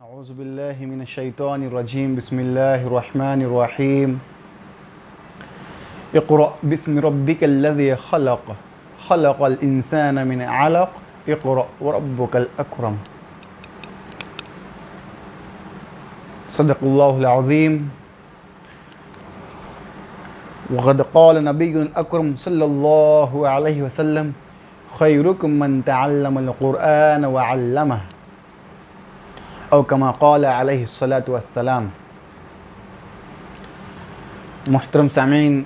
औज़ुबिल्लाहि मिनश्शैतानिर्रजीम बिस्मिल्लाहिर्रहमानिर्रहीम इक़रा बिस्मि रब्बिकल्लज़ी ख़लक़ ख़लक़ल इंसान मिन अलक़ इक़रा व रब्बुकल अकरम। सदक़ल्लाहुल अज़ीम। वक़द क़ाल नबियुल अकरम सल्लल्लाहु अलैहि वसल्लम ख़ैरुकुम मन तअल्लमल क़ुरआन व अल्लमह औ कमा क़ाल अलैहिस्सलातु वस्सलाम। मुहतरम सामीन,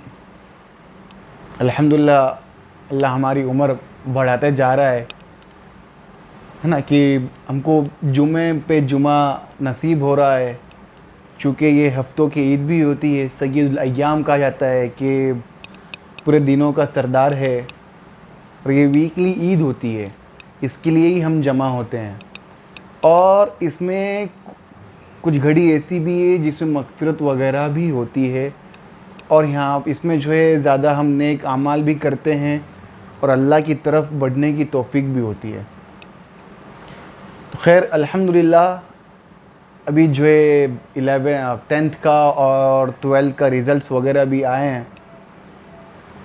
अल्हम्दुलिल्लाह अल्लाह हमारी उम्र बढ़ाते जा रहा है ना, कि हमको जुमे पे जुमा नसीब हो रहा है। चूँकि ये हफ़्तों की ईद भी होती है, सय्यदुल अय्याम कहा जाता है कि पूरे दिनों का सरदार है, और ये वीकली ईद होती है, इसके लिए ही हम जमा होते हैं। और इसमें कुछ घड़ी ऐसी भी है जिसमें मग़फ़िरत वगैरह भी होती है, और यहाँ इसमें जो है ज़्यादा हम नेक आमाल भी करते हैं और अल्लाह की तरफ बढ़ने की तौफ़ीक भी होती है। तो खैर अल्हम्दुलिल्लाह अभी जो है 10th का और 12th का रिज़ल्ट्स वगैरह भी आए हैं,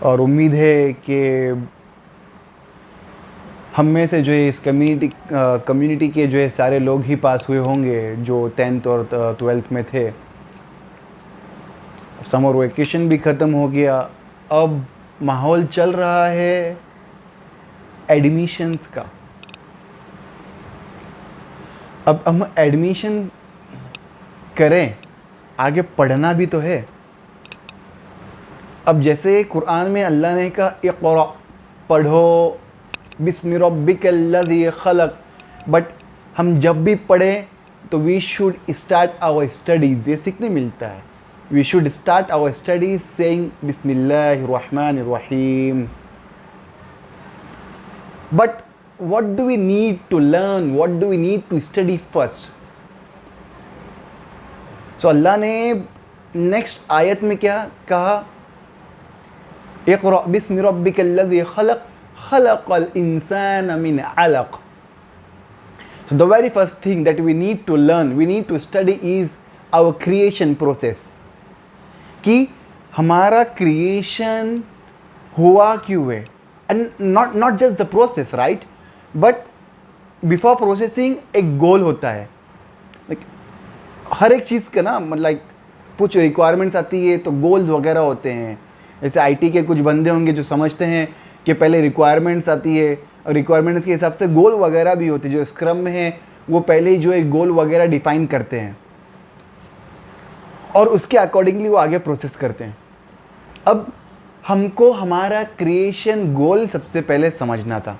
और उम्मीद है कि हम में से जो है इस कम्युनिटी के जो है सारे लोग ही पास हुए होंगे जो 10th और 12th में थे। समर वेकेशन भी ख़त्म हो गया, अब माहौल चल रहा है एडमिशन्स का। अब हम एडमिशन करें, आगे पढ़ना भी तो है। अब जैसे कुरान में अल्लाह ने कहा इक़रा, पढ़ो, बिस्मि रब्बिकल्लज़ी ख़लक़, बट हम जब भी पढ़ें तो we should start our studies, ये सीखने मिलता है। We should start our studies saying बिस्मिल्लाहिर्रहमानिर्रहीम। But what do we need to learn, what do we need to study first? So अल्लाह ने नेक्स्ट आयत में क्या कहा, इक़रा बिस्मि रब्बिकल्लज़ी ख़लक़ ख़लक़ल इंसान मिन अलक़। So the very first thing that we need to learn, we need to study is our creation process, कि हमारा creation हुआ क्यों है, and not just the process, right? But before processing एक गोल होता है। हर एक चीज़ का ना मतलब कुछ रिक्वायरमेंट्स आती है तो गोल्स वगैरह होते हैं। जैसे आईटी के कुछ बंदे होंगे जो समझते हैं कि पहले रिक्वायरमेंट्स आती है और रिक्वायरमेंट्स के हिसाब से गोल वगैरह भी होते हैं। जो स्क्रम में है वो पहले ही जो है गोल वगैरह डिफ़ाइन करते हैं और उसके अकॉर्डिंगली वो आगे प्रोसेस करते हैं। अब हमको हमारा क्रिएशन गोल सबसे पहले समझना था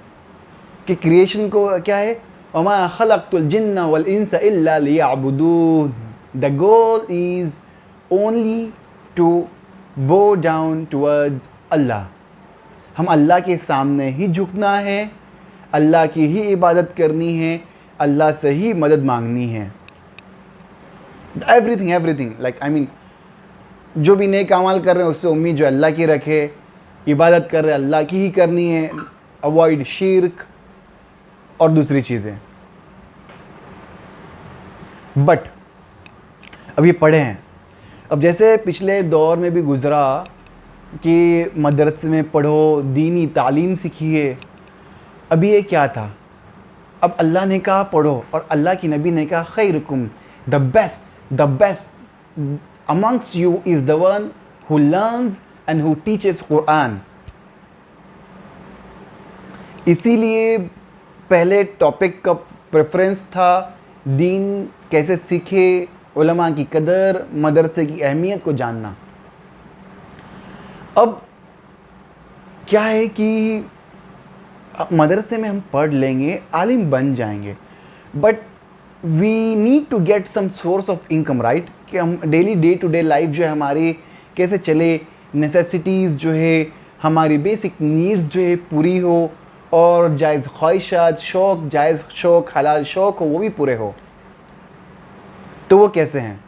कि क्रिएशन को क्या है, वमा खलक़तुल जिन्ना वल इंसा इल्ला लियअबुदून। The goal is only to bow down towards Allah. हम अल्लाह के सामने ही झुकना है, अल्लाह की ही इबादत करनी है, अल्लाह से ही मदद मांगनी है। एवरीथिंग लाइक आई मीन जो भी नेक अमाल कर रहे हैं उससे उम्मीद जो अल्लाह की रखे, इबादत कर रहे हैं अल्लाह की ही करनी है, अवॉइड शिर्क और दूसरी चीज़ें। बट अब ये पढ़े हैं, अब जैसे पिछले दौर में भी गुज़रा कि मदरसे में पढ़ो, दीनी तालीम सीखिए। अभी ये क्या था, अब अल्लाह ने कहा पढ़ो और अल्लाह की नबी ने कहा खैरुकुम, the best amongst you is the one who learns and who teaches Quran। इसीलिए पहले टॉपिक का प्रेफरेंस था दीन कैसे सीखे, उलमा की कदर, मदरसे की अहमियत को जानना। अब क्या है कि मदरसे में हम पढ़ लेंगे, आलिम बन जाएंगे, but we need to get some source of income, right? कि हम daily day to day life जो है हमारी कैसे चले, नेसेसिटीज़ जो है, हमारी बेसिक नीड्स जो है पूरी हो, और जायज़ ख्वाहिशात, शौक़, जायज़ शौक़, हलाल शौक़ हो, वो भी पूरे हो। तो वो कैसे हैं?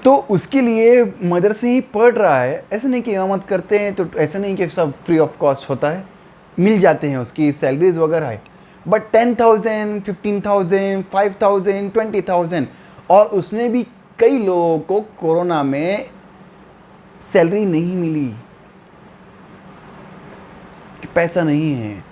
तो उसके लिए मदरसे ही पढ़ रहा है। ऐसे नहीं कि इमामत करते हैं तो ऐसे नहीं कि सब फ्री ऑफ कॉस्ट होता है, मिल जाते हैं, उसकी सैलरीज़ वगैरह है। बट 10,000, 15,000, 5,000, 20,000, और उसमें भी कई लोगों को कोरोना में सैलरी नहीं मिली, पैसा नहीं है।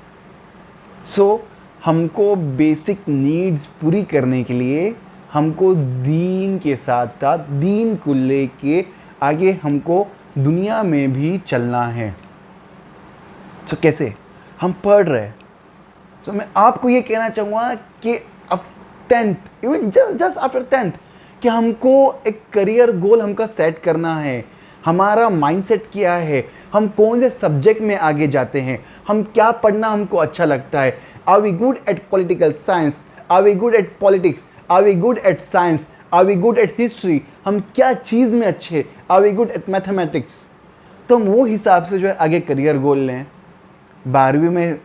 सो हमको बेसिक नीड्स पूरी करने के लिए हमको दीन के साथ साथ दीन को लेके आगे हमको दुनिया में भी चलना है। सो कैसे हम पढ़ रहे हैं। सो मैं आपको ये कहना चाहूँगा कि 10th even just after 10th कि हमको एक करियर गोल हमका सेट करना है। हमारा माइंडसेट क्या है, हम कौन से सब्जेक्ट में आगे जाते हैं, हम क्या पढ़ना हमको अच्छा लगता है। Are we good at political science, are we good at politics, are we good at science, are we good at history, हम क्या चीज़ में अच्छे हैं, are we good at mathematics. तो हम वो हिसाब से जो है आगे करियर गोल लें। 12वीं में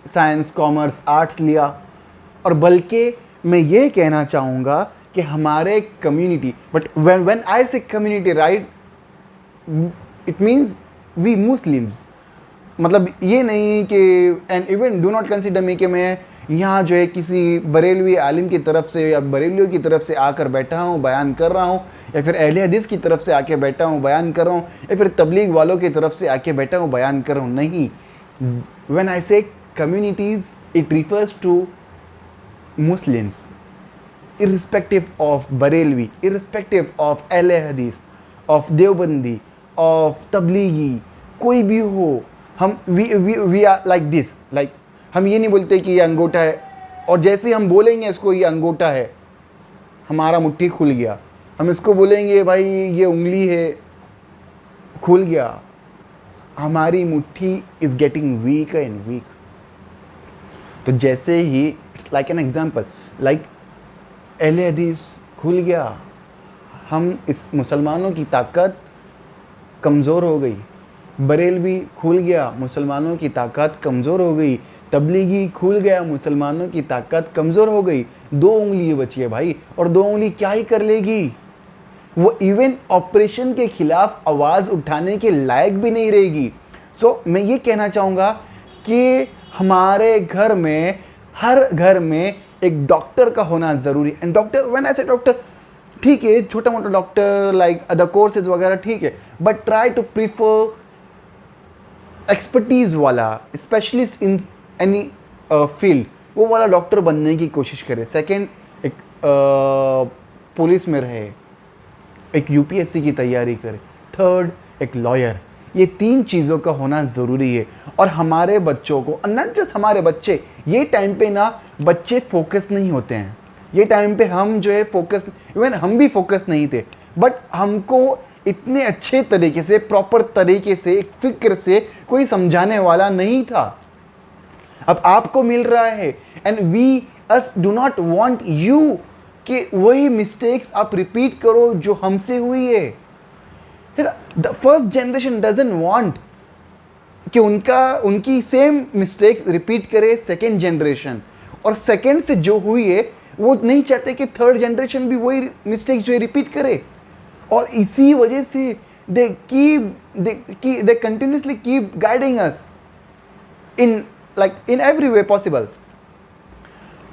साइंस, कॉमर्स, आर्ट्स लिया, और बल्कि मैं ये कहना चाहूँगा कि हमारे community, but when I say community right, it means we Muslims, मतलब ये नहीं कि and even do not consider me कि मैं यहाँ जो है किसी बरेलवी आलिम की तरफ से या बरेलियों की तरफ से आकर बैठा हूँ बयान कर रहा हूँ, या फिर अहले हदीस की तरफ से आके बैठा हूँ बयान कर रहा हूँ, या फिर तबलीग वालों की तरफ से आके बैठा हूँ बयान कर रहा हूँ। नहीं, when I say communities it refers to Muslims, irrespective of Barelvi, irrespective of अहले हदीस, of देवबंदी, of तबलीगी, कोई भी हो, हम we are like this. Like हम ये नहीं बोलते कि ये अंगूठा है, और जैसे ही हम बोलेंगे इसको ये अंगूठा है, हमारा मुट्ठी खुल गया, हम इसको बोलेंगे भाई ये उंगली है, खुल गया, हमारी मुट्ठी is getting weaker and weak. तो जैसे ही it's like an example, like अहले हदीस खुल गया, हम इस मुसलमानों की ताकत कमज़ोर हो गई। बरेलवी खुल गया, मुसलमानों की ताकत कमज़ोर हो गई। तबलीगी खुल गया, मुसलमानों की ताकत कमज़ोर हो गई। 2 उंगली बची है भाई, और 2 उंगली क्या ही कर लेगी, वो इवन ऑपरेशन के खिलाफ आवाज़ उठाने के लायक भी नहीं रहेगी। सो मैं ये कहना चाहूँगा कि हमारे घर में, हर घर में एक डॉक्टर का होना ज़रूरी है। एंड डॉक्टर, व्हेन आई से डॉक्टर, ठीक है छोटा मोटा डॉक्टर लाइक अदर कोर्सेज वगैरह ठीक है, but try to prefer expertise वाला, स्पेशलिस्ट इन एनी फील्ड, वो वाला डॉक्टर बनने की कोशिश करे। सेकेंड, एक पुलिस में रहे, एक यूपीएससी की तैयारी करे। थर्ड, एक लॉयर। ये 3 चीज़ों का होना ज़रूरी है। और हमारे बच्चों को, नॉट जस्ट हमारे बच्चे, ये टाइम पे ना बच्चे फोकस नहीं होते हैं। ये टाइम पे हम जो है फोकस, इवन हम भी फोकस नहीं थे, बट हमको इतने अच्छे तरीके से, प्रॉपर तरीके से, एक फिक्र से कोई समझाने वाला नहीं था। अब आपको मिल रहा है, and we us do not want you कि वही मिस्टेक्स आप रिपीट करो जो हमसे हुई है। The first generation doesn't want कि उनकी सेम मिस्टेक्स रिपीट करे सेकेंड जनरेशन, और सेकेंड से जो हुई है वो नहीं चाहते कि थर्ड जनरेशन भी वही मिस्टेक्स जो है रिपीट करे। और इसी वजह से they continuously keep guiding us in every way possible.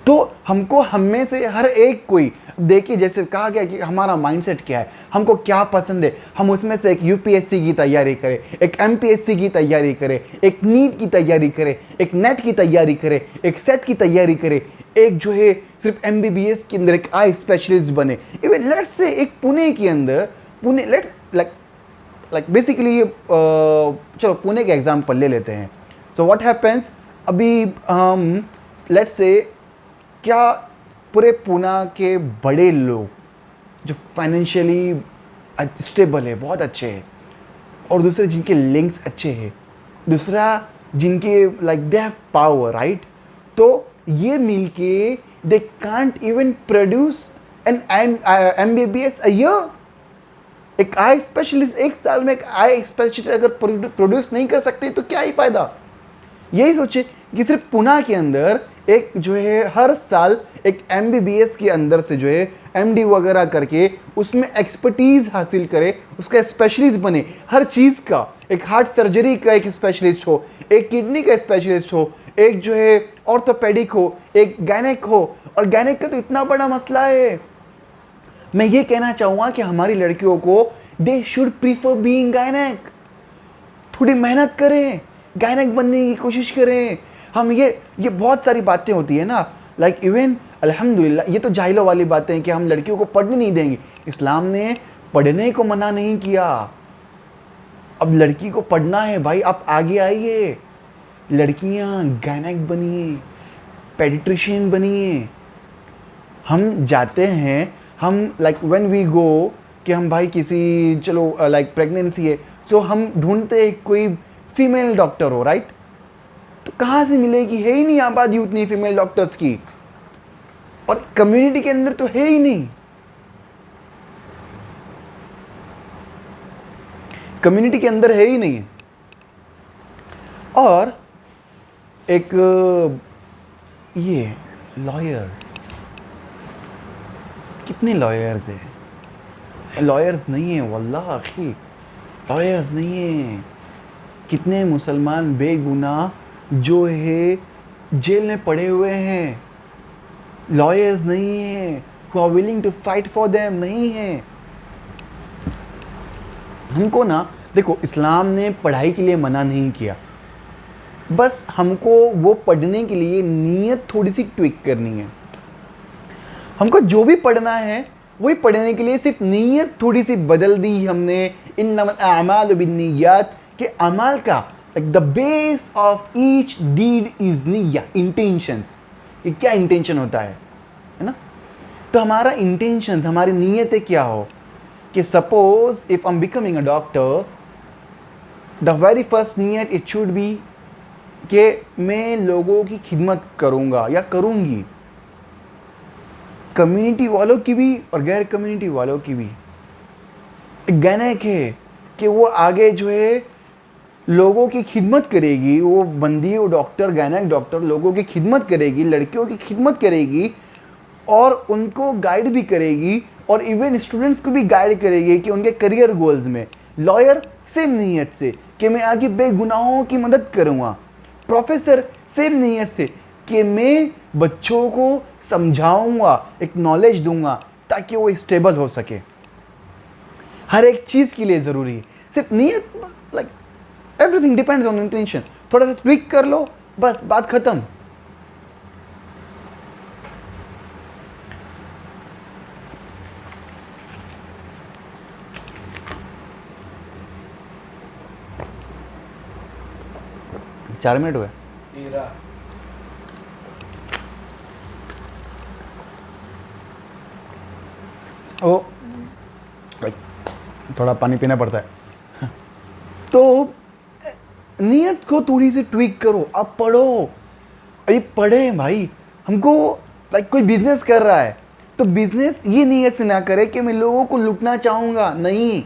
तो हमको हमें से हर एक कोई देखिए, जैसे कहा गया कि हमारा माइंडसेट क्या है, हमको क्या पसंद है, हम उसमें से एक यूपीएससी की तैयारी करें, एक एमपीएससी की तैयारी करें, एक नीट की तैयारी करें, एक नेट की तैयारी करें, एक सेट की तैयारी करें, एक जो है सिर्फ एमबीबीएस के अंदर एक आई स्पेशलिस्ट बने। इवन लेट्स से एक पुणे के अंदर, पुणे लेट्स लाइक बेसिकली चलो पुणे का एग्जाम्पल ले लेते हैं। सो व्हाट हैपेंस, अभी हम लेट्स से क्या पूरे पुणे के बड़े लोग जो फाइनेंशियली स्टेबल है, बहुत अच्छे हैं, और दूसरे जिनके लिंक्स अच्छे हैं, दूसरा जिनके like they have power, right, तो ये मिलके they can't even produce an MBBS a year. एक आई स्पेशलिस्ट एक साल में, एक आई स्पेशलिस्ट अगर प्रोड्यूस नहीं कर सकते तो क्या ही फायदा। यही सोचे कि सिर्फ पुणे के अंदर एक जो है हर साल एक MBBS के अंदर से जो है MD वगैरह करके उसमें एक्सपर्टीज़ हासिल करे, उसका स्पेशलिस्ट बने हर चीज़ का। एक हार्ट सर्जरी का एक स्पेशलिस्ट हो, एक किडनी का स्पेशलिस्ट हो, एक जो है ऑर्थोपेडिक हो, एक गायनेक हो। और गायनेक का तो इतना बड़ा मसला है। मैं ये कहना चाहूँगा कि हमारी लड़कियों को they should prefer being gynaec. थोड़ी मेहनत करें, गायनेक बनने की कोशिश करें। हम ये बहुत सारी बातें होती है ना, लाइक इवन अल्हम्दुलिल्लाह, ये तो जाहिलों वाली बातें हैं कि हम लड़कियों को पढ़ने नहीं देंगे। इस्लाम ने पढ़ने को मना नहीं किया। अब लड़की को पढ़ना है भाई, आप आगे आइए, लड़कियां गायनेक बनिए, पेडिट्रिशियन बनिए। हम जाते हैं, हम लाइक व्हेन वी गो कि हम भाई किसी चलो लाइक प्रेगनेंसी है, तो हम ढूंढते हैं कोई फीमेल डॉक्टर हो, राइट? तो कहाँ से मिलेगी? है ही नहीं आबादी उतनी फीमेल डॉक्टर्स की, और कम्युनिटी के अंदर तो है ही नहीं। कम्युनिटी के अंदर है ही नहीं। और एक ये लॉयर्स, कितने लॉयर्स हैं? लॉयर्स नहीं है वल्लाह आखी, लॉयर्स नहीं है। कितने मुसलमान बेगुनाह जो है जेल में पड़े हुए हैं, लॉयर्स नहीं है, who are willing to fight for them नहीं है। हमको ना देखो, इस्लाम ने पढ़ाई के लिए मना नहीं किया, बस हमको वो पढ़ने के लिए नीयत थोड़ी सी ट्विक करनी है। हमको जो भी पढ़ना है वही पढ़ने के लिए सिर्फ नीयत थोड़ी सी बदल दी हमने। इन्नमल अमालु बिन्नियात, के अमाल का the base of each deed is निय्या, इंटेंशंस। ये क्या इंटेंशन होता है ना? तो हमारा इंटेंशन, हमारी नीयतें क्या हो कि suppose if I am becoming a doctor, the very first नीयत इट शुड बी कि मैं लोगों की खिदमत करूँगा या करूँगी, कम्युनिटी वालों की भी और गैर कम्युनिटी वालों की भी। गायनेक है कि वो आगे जो है लोगों की खिदमत करेगी, वो बंदी, वो डॉक्टर, गायनेक डॉक्टर लोगों की खिदमत करेगी, लड़कियों की खिदमत करेगी और उनको गाइड भी करेगी, और इवन स्टूडेंट्स को भी गाइड करेगी कि उनके करियर गोल्स में। लॉयर सेम नीयत से कि मैं आगे बेगुनाहों की मदद करूँगा। प्रोफेसर सेम नीयत से कि मैं बच्चों को समझाऊंगा, एक नॉलेज दूंगा ताकि वो स्टेबल हो सके। हर एक चीज़ के लिए ज़रूरी है सिर्फ नीयत, like everything depends on intention. थोड़ा सा ट्विक कर लो, बस बात ख़त्म। चार मिनट हुए। 13 ओ थोड़ा पानी पीना पड़ता है। तो नीयत को थोड़ी सी ट्विक करो, अब पढ़ो। अरे पढ़े भाई, हमको लाइक कोई बिजनेस कर रहा है तो बिजनेस ये नीयत से ना करे कि मैं लोगों को लूटना चाहूँगा, नहीं।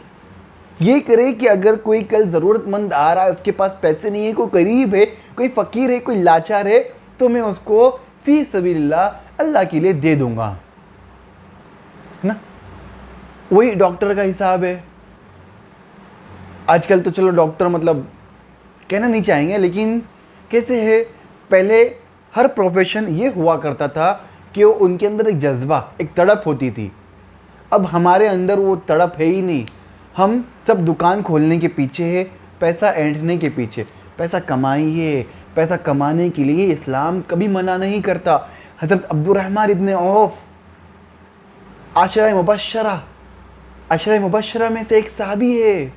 ये करे कि अगर कोई कल ज़रूरतमंद आ रहा है, उसके पास पैसे नहीं है, कोई गरीब है, कोई फ़कीर है, कोई लाचार है, तो मैं उसको फी सबीलिल्लाह अल्लाह के लिए दे दूँगा, है ना? वही डॉक्टर का हिसाब है। आजकल तो चलो डॉक्टर मतलब कहना नहीं चाहेंगे, लेकिन कैसे है, पहले हर प्रोफेशन ये हुआ करता था कि वो उनके अंदर एक जज्बा, एक तड़प होती थी। अब हमारे अंदर वो तड़प है ही नहीं। हम सब दुकान खोलने के पीछे है, पैसा ऐंठने के पीछे। पैसा कमाइए, पैसा कमाने के लिए इस्लाम कभी मना नहीं करता। हज़रत अब्दुर्रहमान इब्न औफ, अशरा मुबश्शरा में से एक सहाबी है,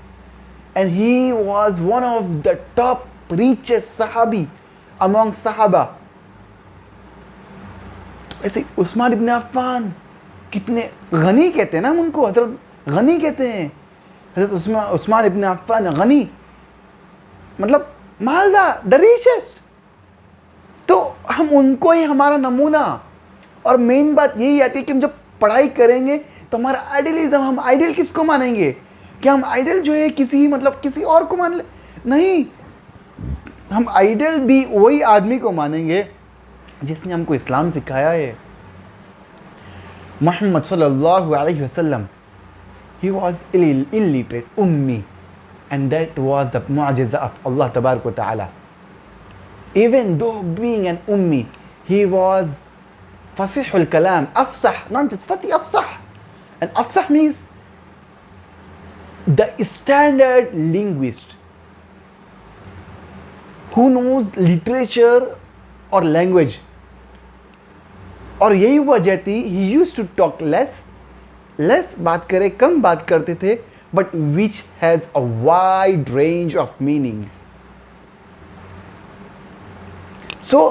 and he was one of the top richest सहाबी अमॉन्ग सहाबा। तो ऐसे उस्मान इब्न अफ़्फ़ान, कितने गनी कहते हैं ना उनको, हज़रत गनी कहते हैं। हज़रत उस्मान इब्न अफ़्फ़ान गनी मतलब मालदार, द रिचेस्ट। तो हम उनको ही हमारा नमूना। और मेन बात यही आती है कि हम जब पढ़ाई करेंगे तो हमारा आइडियलिज्म, हम आइडियल किसको मानेंगे? क्या हम आइडियल जो है किसी मतलब किसी और को मान ले? नहीं, हम आइडियल भी वही आदमी को मानेंगे जिसने हमको इस्लाम सिखाया है। मोहम्मद सल्लल्लाहु अलैहि वसल्लम, he was illiterate, ummi, and that was the mu'jiza of Allah tabarak wa ta'ala. Even though being an ummi, he was fasihul kalam, afsah, not just fasih, afsah. And afsah means the standard linguist who knows literature or language. और यही वजह थी, he used to talk less बात करे, कम बात करते थे, but which has a wide range of meanings. So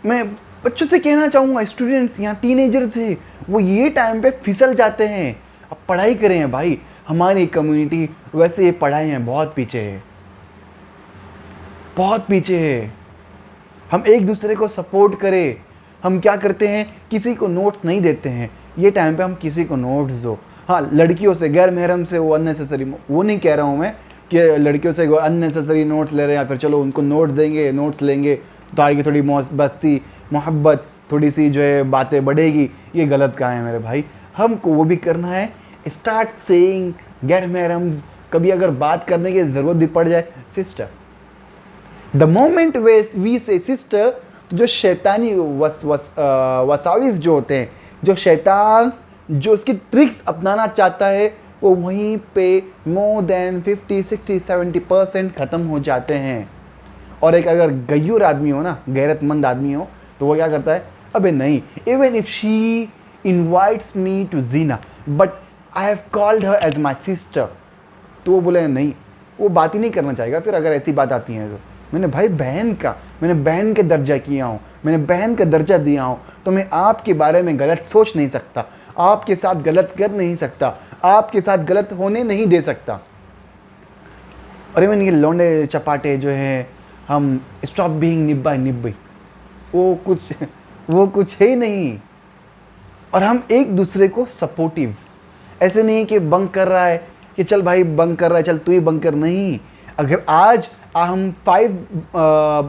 मैं बच्चों से कहना चाहूँगा, स्टूडेंट्स यहाँ टीनेजर्स हैं, वो ये टाइम पे फिसल जाते हैं। अब पढ़ाई करें भाई, हमारी कम्युनिटी वैसे ये पढ़ाई में बहुत पीछे है, बहुत पीछे है। हम एक दूसरे को सपोर्ट करें। हम क्या करते हैं, किसी को नोट्स नहीं देते हैं। ये टाइम पे हम किसी को नोट्स दो। हाँ, लड़कियों से, गैर महरम से वो अननेसेसरी, वो नहीं कह रहा हूँ मैं कि लड़कियों से अननेसेसरी नोट्स ले रहे हैं या फिर चलो उनको नोट्स देंगे, नोट्स लेंगे तो आगे थोड़ी बस्ती मोहब्बत, थोड़ी सी जो है बातें बढ़ेगी। ये गलत कहाँ है मेरे भाई। हमको वो भी करना है, स्टार्ट सेइंग गैर महरम्स। कभी अगर बात करने की ज़रूरत भी पड़ जाए, सिस्टर, द मोमेंट वी से सिस्टर, तो जो शैतानी वसाविस जो होते हैं, जो शैतान जो उसकी ट्रिक्स अपनाना चाहता है, वो वहीं पे मोर देन 50, 60, 70% ख़त्म हो जाते हैं। और एक अगर गयूर आदमी हो ना, गैरतमंद आदमी हो, तो वो क्या करता है, अबे नहीं, even if she invites me to जीना but I have called her as my sister, तो वो बोले नहीं, वो बात ही नहीं करना चाहेगा। फिर अगर ऐसी बात आती है तो मैंने भाई मैंने बहन के दर्जा किया हूँ, मैंने बहन का दर्जा दिया हूँ, तो मैं आपके बारे में गलत सोच नहीं सकता, आपके साथ गलत कर नहीं सकता, आपके साथ गलत होने नहीं दे सकता। और इवन ये लौंडे चपाटे जो हैं, हम स्टॉप बीइंग निब्बी, वो कुछ है ही नहीं। और हम एक दूसरे को सपोर्टिव, ऐसे नहीं कि बंक कर रहा है कि चल भाई बंक कर रहा है, चल तू ही बंक कर, नहीं। अगर आज हम 5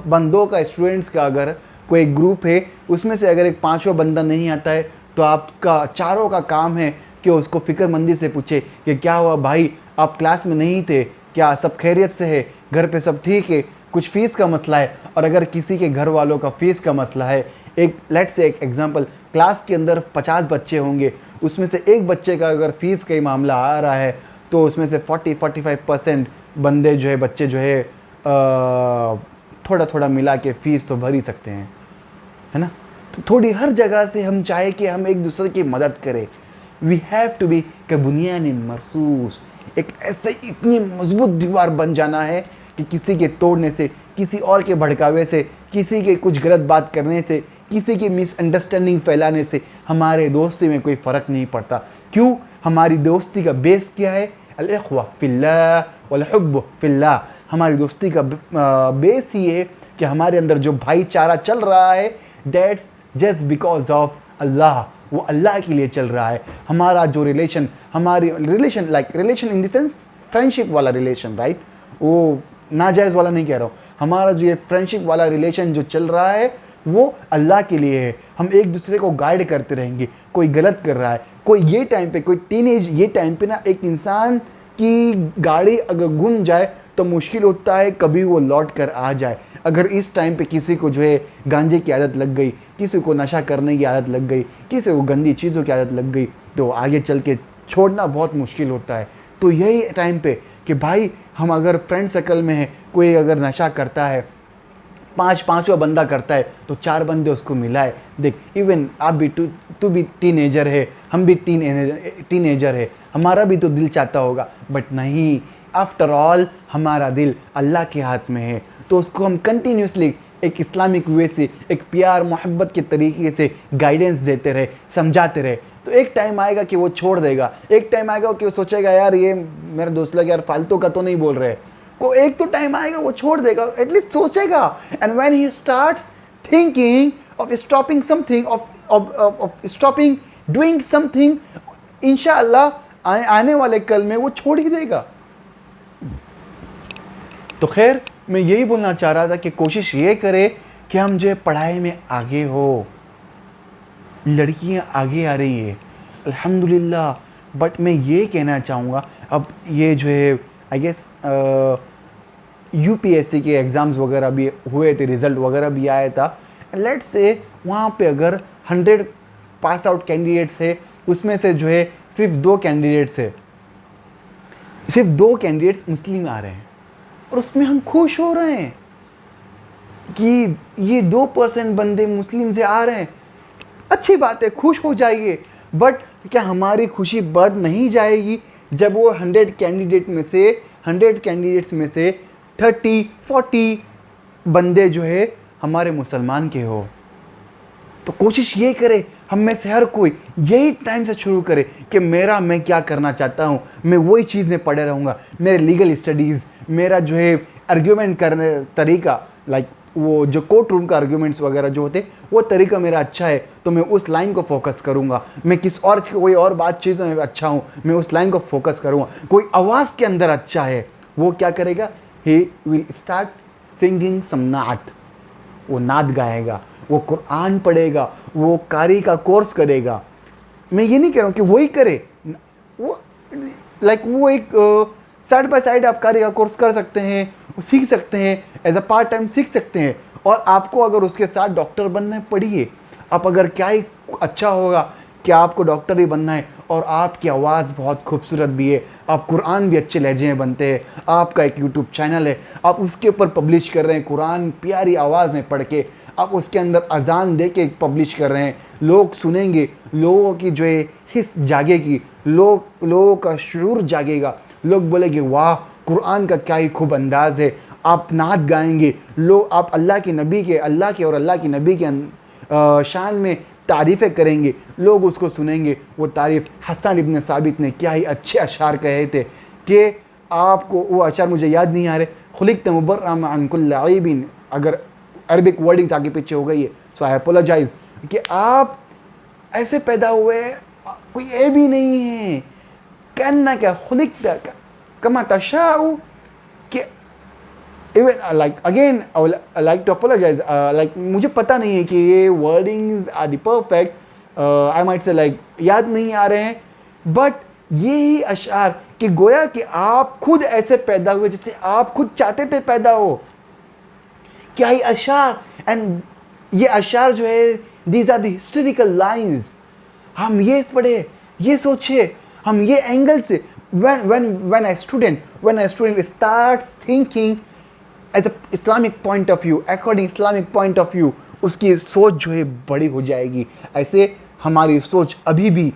बंदों का, स्टूडेंट्स का अगर कोई ग्रुप है, उसमें से अगर एक 5वां बंदा नहीं आता है, तो आपका चारों का काम है कि उसको फ़िक्रमंदी से पूछे कि क्या हुआ भाई, आप क्लास में नहीं थे क्या, सब खैरियत से है, घर पे सब ठीक है, कुछ फ़ीस का मसला है। और अगर किसी के घर वालों का फ़ीस का मसला है, एक लेट्स से एक एग्जांपल, क्लास के अंदर 50 बच्चे होंगे, उसमें से एक बच्चे का अगर फ़ीस का ही मामला आ रहा है, तो उसमें से 40-45% बंदे जो है, बच्चे जो है, थोड़ा थोड़ा मिला के फ़ीस तो भर ही सकते हैं, है ना। तो थोड़ी हर जगह से हम चाहे कि हम एक दूसरे की मदद करें। वी हैव टू बी कबुनियान मरसूस, एक ऐसे इतनी मजबूत दीवार बन जाना है कि किसी के तोड़ने से, किसी और के भड़कावे से, किसी के कुछ गलत बात करने से, किसी की मिसअंडरस्टैंडिंग फैलाने से हमारे दोस्ती में कोई फ़र्क नहीं पड़ता। क्यों? हमारी दोस्ती का बेस क्या है? अल-इख्वा फिल्लाह वल हुब्ब फिल्लाह। हमारी दोस्ती का बेस ही है कि हमारे अंदर जो भाईचारा चल रहा है, दैट्स जस्ट बिकॉज ऑफ अल्लाह, वो अल्लाह के लिए चल रहा है। हमारा जो रिलेशन, हमारी relation relation in the sense friendship वाला रिलेशन, राइट, वो नाजायज़ वाला नहीं कह रहा हूँ। हमारा जो ये फ्रेंडशिप वाला रिलेशन जो चल रहा है, वो अल्लाह के लिए है। हम एक दूसरे को गाइड करते रहेंगे। कोई गलत कर रहा है, कोई ये टाइम पे, कोई टीनेज ये टाइम पे ना, एक इंसान की गाड़ी अगर गुम जाए तो मुश्किल होता है कभी वो लौट कर आ जाए। अगर इस टाइम पे किसी को जो है गांजे की आदत लग गई, किसी को नशा करने की आदत लग गई, किसी को गंदी चीज़ों की आदत लग गई, तो आगे चल के छोड़ना बहुत मुश्किल होता है। तो यही टाइम पे कि भाई हम अगर फ्रेंड सर्कल में हैं, कोई अगर नशा करता है, पाँचवा बंदा करता है, तो 4 बंदे उसको मिलाए। देख, इवन आप भी, तू भी टीनेजर है, हम भी टीनेजर है, हमारा भी तो दिल चाहता होगा, बट नहीं, आफ्टर ऑल हमारा दिल अल्लाह के हाथ में है। तो उसको हम कंटिन्यूसली एक इस्लामिक वे से, एक प्यार मोहब्बत के तरीके से गाइडेंस देते रहे, समझाते रहे, तो एक टाइम आएगा कि वो छोड़ देगा। एक टाइम आएगा कि वो सोचेगा यार ये मेरे दोस्त लोग यार फालतू का तो नहीं बोल रहे। को एक तो टाइम आएगा वो छोड़ देगा, एटलीस्ट सोचेगा। And when he starts thinking of stopping something, of stopping doing something, इंशाअल्लाह आने वाले कल में वो छोड़ ही देगा। तो खैर, मैं यही बोलना चाह रहा था कि कोशिश ये करे कि हम जो है पढ़ाई में आगे हो, लड़कियां आगे आ रही है अल्हम्दुलिल्लाह। बट मैं ये कहना चाहूँगा, अब ये जो है आई गेस यूपीएससी के एग्ज़ाम्स वगैरह भी हुए थे, रिज़ल्ट वगैरह भी आया था। लेट्स से वहाँ पे अगर 100 पास आउट कैंडिडेट्स है, उसमें से जो है सिर्फ 2 कैंडिडेट्स है, सिर्फ 2 कैंडिडेट्स मुस्लिम आ रहे हैं और उसमें हम खुश हो रहे हैं कि ये 2% बंदे मुस्लिम से आ रहे हैं। अच्छी बात है, खुश हो जाइए। बट क्या हमारी खुशी बढ़ नहीं जाएगी जब वो 100 कैंडिडेट्स में से 30-40 बंदे जो है हमारे मुसलमान के हो? तो कोशिश ये करे, हम में से हर कोई यही टाइम से शुरू करे कि मैं क्या करना चाहता हूँ, मैं वही चीज़ में पढ़े रहूँगा। मेरे लीगल स्टडीज़, मेरा जो है आर्ग्यूमेंट करने तरीका, लाइक वो जो कोर्ट रूम का आर्ग्यूमेंट्स वगैरह जो होते, वो तरीका मेरा अच्छा है तो मैं उस लाइन को फोकस करूँगा। मैं कोई और बात चीज़ में अच्छा हूँ, मैं उस लाइन को फोकस करूँगा। कोई आवाज़ के अंदर अच्छा है, वो क्या करेगा, ही विल स्टार्ट सिंगिंग सम नात, वो नात गाएगा, वो कुरान पढ़ेगा, वो कारी का कोर्स करेगा। मैं ये नहीं कह रहा हूँ कि वही करे, वो वो एक साइड बाय साइड आप कारी का कोर्स कर सकते हैं, वो सीख सकते हैं, एज अ पार्ट टाइम सीख सकते हैं। और आपको अगर उसके साथ डॉक्टर बनना है, पढ़िए। आप अगर क्या ही अच्छा होगा कि आपको डॉक्टर ही बनना है और आपकी आवाज़ बहुत खूबसूरत भी है, आप कुरान भी अच्छे लहजे में बनते हैं, आपका एक यूट्यूब चैनल है, आप उसके ऊपर पब्लिश कर रहे हैं कुरान प्यारी आवाज़ में पढ़ के, आप उसके अंदर अजान दे के पब्लिश कर रहे हैं, लोग सुनेंगे, लोगों की जो है हिस्स जागेगी, लोगों का शुरूर जागेगा, लोग बोलेंगे वाह कुरान का क्या ही खूब अंदाज़ है। आप नात गाएंगे, लोग आप अल्लाह के और अल्लाह की नबी के शान में तारीफ़ें करेंगे, लोग उसको सुनेंगे। वो तारीफ़ हसन इब्न साबित ने क्या ही अच्छे अशार कहे थे कि आपको वो अशार मुझे याद नहीं आ रहे, खुलिक़्त मुबर्रअन अन कुल्लि ऐबिन, अगर अरबिक वर्डिंग्स आगे पीछे हो गई है सो आई अपोलोजाइज़, कि आप ऐसे पैदा हुए कोई ऐब ही नहीं है, कहना क्या खुलिक़्त कमा तशाउ, कि even like again I like to apologize, like मुझे पता नहीं है कि ये wordings are the perfect, I might say like याद नहीं आ रहे हैं, बट ये ही अशार कि गोया कि आप खुद ऐसे पैदा हुए जैसे आप खुद चाहते थे पैदा हो। क्या ही अशार, एंड ये अशार जो है these are the historical lines. हम ये पढ़े, ये सोचे, हम ये एंगल से when a student starts thinking as a Islamic point of view, according Islamic point of view, उसकी सोच जो है बड़ी हो जाएगी। ऐसे हमारी सोच अभी भी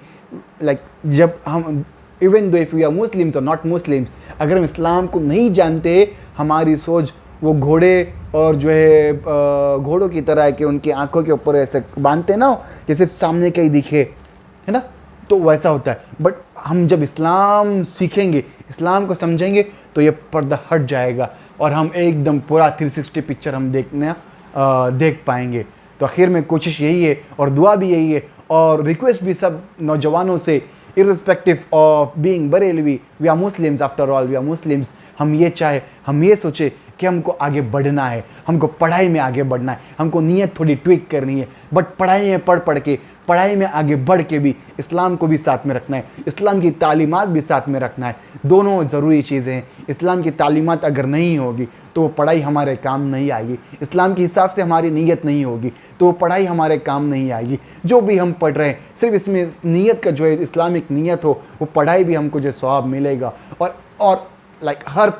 जब हम even though if we are Muslims और नॉट मुस्लिम्स, अगर हम इस्लाम को नहीं जानते, हमारी सोच वो घोड़े और जो है घोड़ों की तरह है कि उनकी आंखों के ऊपर ऐसे बांधते ना हो कि सिर्फ सामने का ही दिखे, है ना, तो वैसा होता है। बट हम जब इस्लाम सीखेंगे, इस्लाम को समझेंगे, तो ये पर्दा हट जाएगा और हम एकदम पूरा 360 पिक्चर हम देख पाएंगे। तो आखिर में कोशिश यही है और दुआ भी यही है और रिक्वेस्ट भी सब नौजवानों से, irrespective of being Barelvi, we are Muslims, after all we are Muslims. हम ये सोचे कि हमको आगे बढ़ना है, हमको पढ़ाई में आगे बढ़ना है, हमको नीयत थोड़ी ट्विक करनी है, बट पढ़ाई में पढ़ाई में आगे बढ़ के भी इस्लाम को भी साथ में रखना है, इस्लाम की तालीमात भी साथ में रखना है। दोनों ज़रूरी चीज़ें हैं। इस्लाम की तालीमात अगर नहीं होगी तो वो पढ़ाई हमारे काम नहीं आएगी, इस्लाम के हिसाब से हमारी नीयत नहीं होगी तो वो पढ़ाई हमारे काम नहीं आएगी। जो भी हम पढ़ रहे हैं सिर्फ इसमें नीयत का जो है इस्लामिक नीयत हो, वो पढ़ाई भी हमको जो सवाब मिलेगा। और हर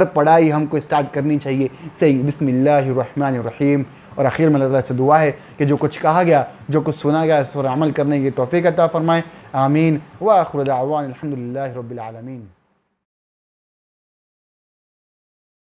पढ़ाई हमको स्टार्ट करनी चाहिए सही बिस्मिल्लाहिर्रहमानिर्रहीम। और आखिर में अल्लाह से दुआ है कि जो कुछ कहा गया, जो कुछ सुना गया, उस पर अमल करने की तौफीक अता फरमाए। आमीन। व आखिर दाअवाना अल्हम्दुलिल्लाहि रब्बिल आलमीन।